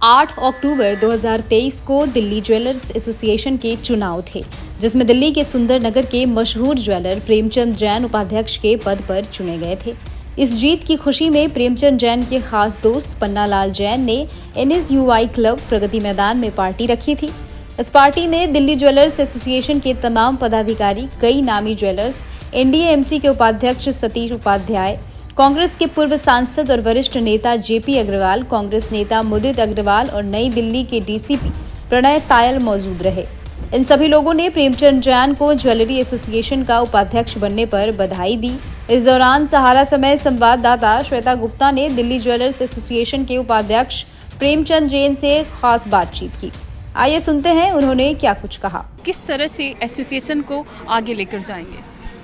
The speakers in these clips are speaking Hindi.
8 अक्टूबर 2023 को दिल्ली ज्वेलर्स एसोसिएशन के चुनाव थे, जिसमें दिल्ली के सुंदर नगर के मशहूर ज्वेलर प्रेमचंद जैन उपाध्यक्ष के पद पर चुने गए थे। इस जीत की खुशी में प्रेमचंद जैन के खास दोस्त पन्ना लाल जैन ने NSUI क्लब प्रगति मैदान में पार्टी रखी थी। इस पार्टी में दिल्ली ज्वेलर्स एसोसिएशन के तमाम पदाधिकारी, कई नामी ज्वेलर्स, NDAMC के उपाध्यक्ष सतीश उपाध्याय, कांग्रेस के पूर्व सांसद और वरिष्ठ नेता JP अग्रवाल, कांग्रेस नेता मुदित अग्रवाल और नई दिल्ली के DCP प्रणय तायल मौजूद रहे। इन सभी लोगों ने प्रेमचंद जैन को ज्वेलरी एसोसिएशन का उपाध्यक्ष बनने पर बधाई दी। इस दौरान सहारा समय संवाददाता श्वेता गुप्ता ने दिल्ली ज्वेलर्स एसोसिएशन के उपाध्यक्ष प्रेमचंद जैन से खास बातचीत की। आइए सुनते हैं उन्होंने क्या कुछ कहा। किस तरह से एसोसिएशन को आगे लेकर जाएंगे?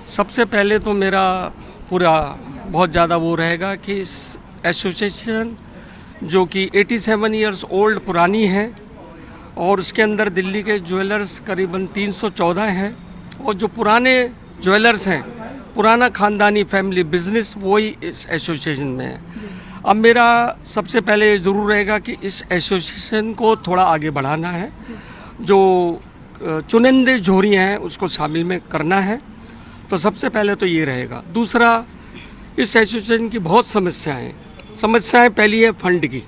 सबसे पहले तो मेरा पूरा बहुत ज़्यादा वो रहेगा कि इस एसोसिएशन जो कि 87 इयर्स ओल्ड पुरानी है और उसके अंदर दिल्ली के ज्वेलर्स करीबन 314 हैं और जो पुराने ज्वेलर्स हैं, पुराना ख़ानदानी फैमिली बिजनेस, वही इस एसोसिएशन में है। अब मेरा सबसे पहले ज़रूर रहेगा कि इस एसोसिएशन को थोड़ा आगे बढ़ाना है, जो चुनिंदे जोड़ी हैं उसको शामिल में करना है, तो सबसे पहले तो ये रहेगा। दूसरा, इस एसोसिएशन की बहुत समस्याएं पहली है फंड की।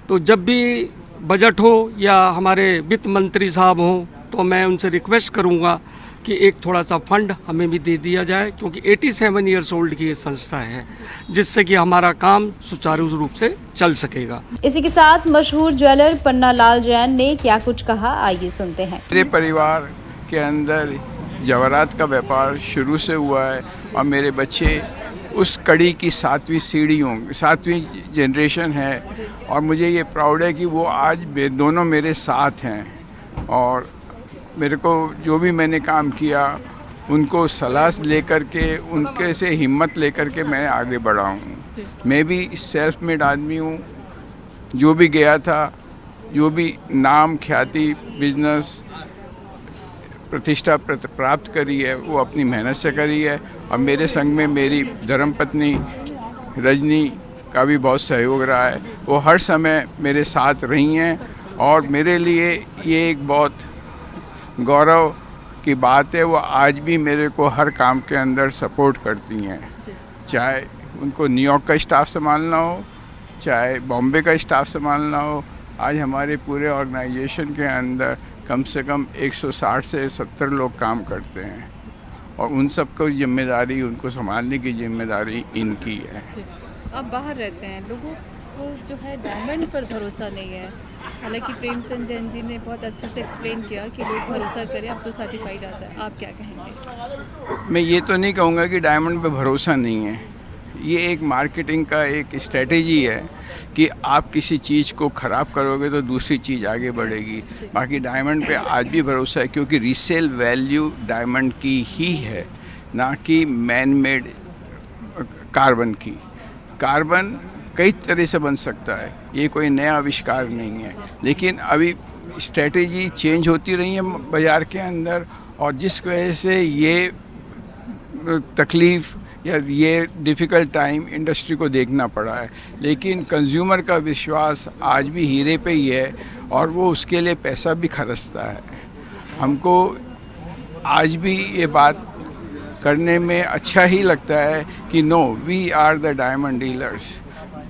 तो जब भी बजट हो या हमारे वित्त मंत्री साहब हों तो मैं उनसे रिक्वेस्ट करूंगा कि एक थोड़ा सा फंड हमें भी दे दिया जाए, क्योंकि 87 इयर्स ओल्ड की ये संस्था है, जिससे कि हमारा काम सुचारू रूप से चल सकेगा। इसी के साथ मशहूर ज्वेलर पन्ना लाल जैन ने क्या कुछ कहा, आइए सुनते हैं। मेरे परिवार के अंदर जवाहरात का व्यापार शुरू से हुआ है और मेरे बच्चे उस कड़ी की 7वीं जनरेशन है और मुझे ये प्राउड है कि वो आज दोनों मेरे साथ हैं और मेरे को जो भी मैंने काम किया उनको सलाह लेकर के, उनके से हिम्मत लेकर के मैं आगे बढ़ा हूँ। मैं भी सेल्फ मेड आदमी हूँ। जो भी गया था, जो भी नाम, ख्याति, बिजनेस, प्रतिष्ठा प्राप्त करी है, वो अपनी मेहनत से करी है और मेरे संग में मेरी धर्मपत्नी रजनी का भी बहुत सहयोग रहा है। वो हर समय मेरे साथ रही हैं और मेरे लिए ये एक बहुत गौरव की बात है। वो आज भी मेरे को हर काम के अंदर सपोर्ट करती हैं, चाहे उनको न्यूयॉर्क का स्टाफ संभालना हो, चाहे बॉम्बे का स्टाफ संभालना हो। आज हमारे पूरे ऑर्गेनाइजेशन के अंदर कम से कम 160 से 70 लोग काम करते हैं और उन सबको जिम्मेदारी, उनको संभालने की जिम्मेदारी इनकी है। आप बाहर रहते हैं, लोगों को जो है डायमंड पर भरोसा नहीं है। हालांकि प्रेमचंद जैन जी ने बहुत अच्छे से एक्सप्लेन किया कि लोग भरोसा करें, अब तो सर्टिफाइड आता है। आप क्या कहेंगे? मैं ये तो नहीं कहूँगा कि डायमंड पे भरोसा नहीं है। ये एक मार्केटिंग का एक स्ट्रेटेजी है कि आप किसी चीज़ को ख़राब करोगे तो दूसरी चीज़ आगे बढ़ेगी। बाकी डायमंड पे आज भी भरोसा है, क्योंकि रीसेल वैल्यू डायमंड की ही है, ना कि मैन मेड कार्बन की। कार्बन कई तरह से बन सकता है, ये कोई नया आविष्कार नहीं है, लेकिन अभी स्ट्रेटेजी चेंज होती रही है बाज़ार के अंदर और जिस वजह से ये तकलीफ़ या ये डिफ़िकल्ट टाइम इंडस्ट्री को देखना पड़ा है। लेकिन कंज्यूमर का विश्वास आज भी हीरे पे ही है और वो उसके लिए पैसा भी खर्चता है। हमको आज भी ये बात करने में अच्छा ही लगता है कि no, we are the diamond dealers.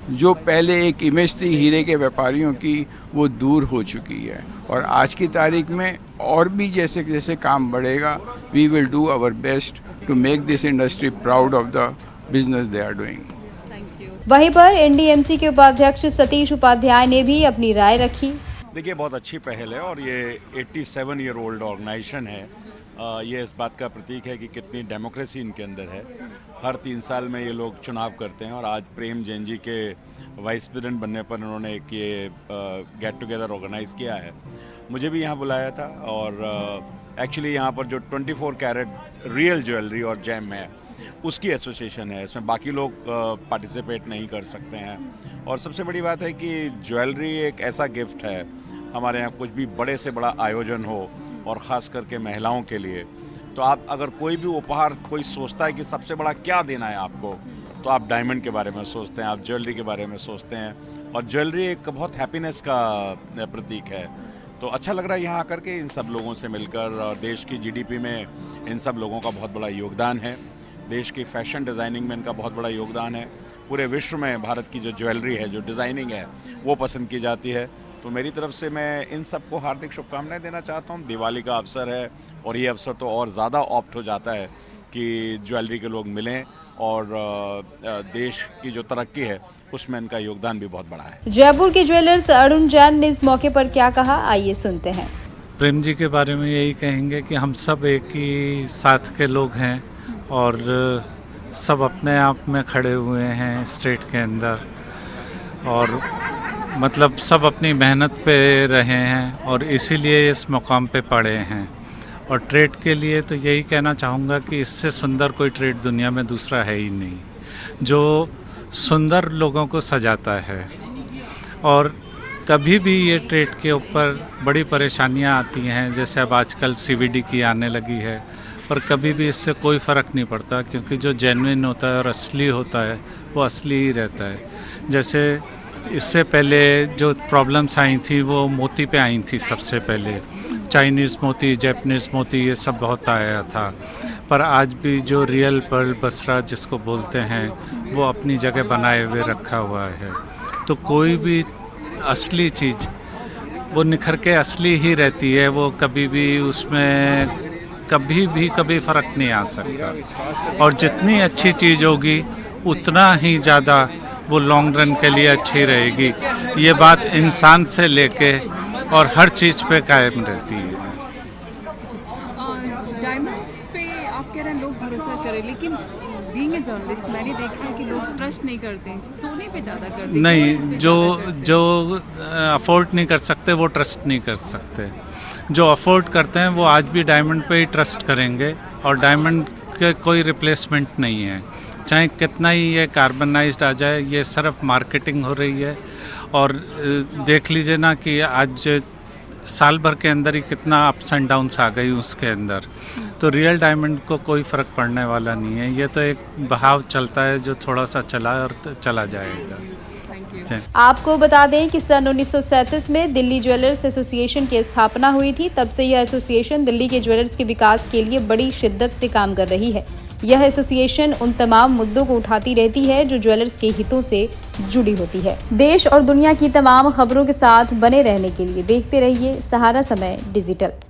जो पहले एक इमेज थी हीरे के व्यापारियों की, वो दूर हो चुकी है और आज की तारीख में और भी जैसे जैसे काम बढ़ेगा, we will do our best to make this industry proud of the business they are doing. Thank you. वहीं पर NDAMC के उपाध्यक्ष सतीश उपाध्याय ने भी अपनी राय रखी। देखिए, बहुत अच्छी पहल है और ये 87 ईयर ओल्ड ऑर्गेनाइजेशन है। ये इस बात का प्रतीक है कि कितनी डेमोक्रेसी इनके अंदर है। हर 3 साल में ये लोग चुनाव करते हैं और आज प्रेम जैन जी के वाइस प्रेसिडेंट बनने पर उन्होंने एक ये गेट टुगेदर ऑर्गेनाइज किया है। मुझे भी यहाँ बुलाया था और एक्चुअली यहाँ पर जो 24 कैरेट रियल ज्वेलरी और जेम है उसकी एसोसिएशन है। इसमें बाकी लोग पार्टिसिपेट नहीं कर सकते हैं और सबसे बड़ी बात है कि ज्वेलरी एक ऐसा गिफ्ट है। हमारे यहाँ कुछ भी बड़े से बड़ा आयोजन हो और ख़ास करके महिलाओं के लिए, तो आप अगर कोई भी उपहार कोई सोचता है कि सबसे बड़ा क्या देना है आपको, तो आप डायमंड के बारे में सोचते हैं, आप ज्वेलरी के बारे में सोचते हैं। और ज्वेलरी एक बहुत हैप्पीनेस का प्रतीक है। तो अच्छा लग रहा है यहाँ आकर के इन सब लोगों से मिलकर, और देश की जीडीपी में इन सब लोगों का बहुत बड़ा योगदान है। देश की फैशन डिज़ाइनिंग में इनका बहुत बड़ा योगदान है। पूरे विश्व में भारत की जो ज्वेलरी है, जो डिज़ाइनिंग है, वो पसंद की जाती है। तो मेरी तरफ से मैं इन सबको हार्दिक शुभकामनाएं देना चाहता हूँ। दिवाली का अवसर है और ये अवसर तो और ज़्यादा ऑप्ट हो जाता है कि ज्वेलरी के लोग मिलें, और देश की जो तरक्की है उसमें इनका योगदान भी बहुत बड़ा है। जयपुर के ज्वेलर्स अरुण जैन ने इस मौके पर क्या कहा, आइए सुनते हैं। प्रेम जी के बारे में यही कहेंगे कि हम सब एक ही साथ के लोग हैं और सब अपने आप में खड़े हुए हैं स्टेट के अंदर, और मतलब सब अपनी मेहनत पे रहे हैं और इसीलिए इस मुकाम पे पड़े हैं। और ट्रेड के लिए तो यही कहना चाहूँगा कि इससे सुंदर कोई ट्रेड दुनिया में दूसरा है ही नहीं, जो सुंदर लोगों को सजाता है। और कभी भी ये ट्रेड के ऊपर बड़ी परेशानियाँ आती हैं, जैसे अब आजकल CVD की आने लगी है, पर कभी भी इससे कोई फ़र्क नहीं पड़ता, क्योंकि जो जेन्युइन होता है और असली होता है वो असली ही रहता है। जैसे इससे पहले जो प्रॉब्लम्स आई थी वो मोती पे आई थी सबसे पहले, चाइनीज़ मोती, जैपनीज़ मोती, ये सब बहुत आया था। पर आज भी जो रियल पर्ल बसरा जिसको बोलते हैं वो अपनी जगह बनाए हुए रखा हुआ है। तो कोई भी असली चीज़ वो निखर के असली ही रहती है, वो कभी भी उसमें कभी फ़र्क नहीं आ सकता। और जितनी अच्छी चीज़ होगी उतना ही ज़्यादा वो लॉन्ग रन के लिए अच्छी रहेगी। ये बात इंसान से लेके और हर चीज़ पे कायम रहती है। डायमंड्स पे आप कह रहे हैं लोग भरोसा करें, लेकिन बीइंग ए जर्नलिस्ट मैंने देखा है कि लोग ट्रस्ट नहीं करते, सोने पे ज़्यादा करते हैं। नहीं, जो अफोर्ड नहीं कर सकते वो ट्रस्ट नहीं कर सकते। जो अफोर्ड करते हैं वो आज भी डायमंड पे ही ट्रस्ट करेंगे, और डायमंड के कोई रिप्लेसमेंट नहीं है। चाहे कितना ही ये कार्बनाइज्ड आ जाए, ये सिर्फ मार्केटिंग हो रही है। और देख लीजिए ना कि आज साल भर के अंदर ही कितना अप्स एंड डाउन्स आ गई उसके अंदर। तो रियल डायमंड को कोई फ़र्क पड़ने वाला नहीं है। ये तो एक बहाव चलता है जो थोड़ा सा चला और चला जाएगा। आपको बता दें कि सन 1937 में दिल्ली ज्वेलर्स एसोसिएशन की स्थापना हुई थी। तब से यह एसोसिएशन दिल्ली के ज्वेलर्स के विकास के लिए बड़ी शिद्दत से काम कर रही है। यह एसोसिएशन उन तमाम मुद्दों को उठाती रहती है जो ज्वेलर्स के हितों से जुड़ी होती है। देश और दुनिया की तमाम खबरों के साथ बने रहने के लिए देखते रहिए सहारा समय डिजिटल।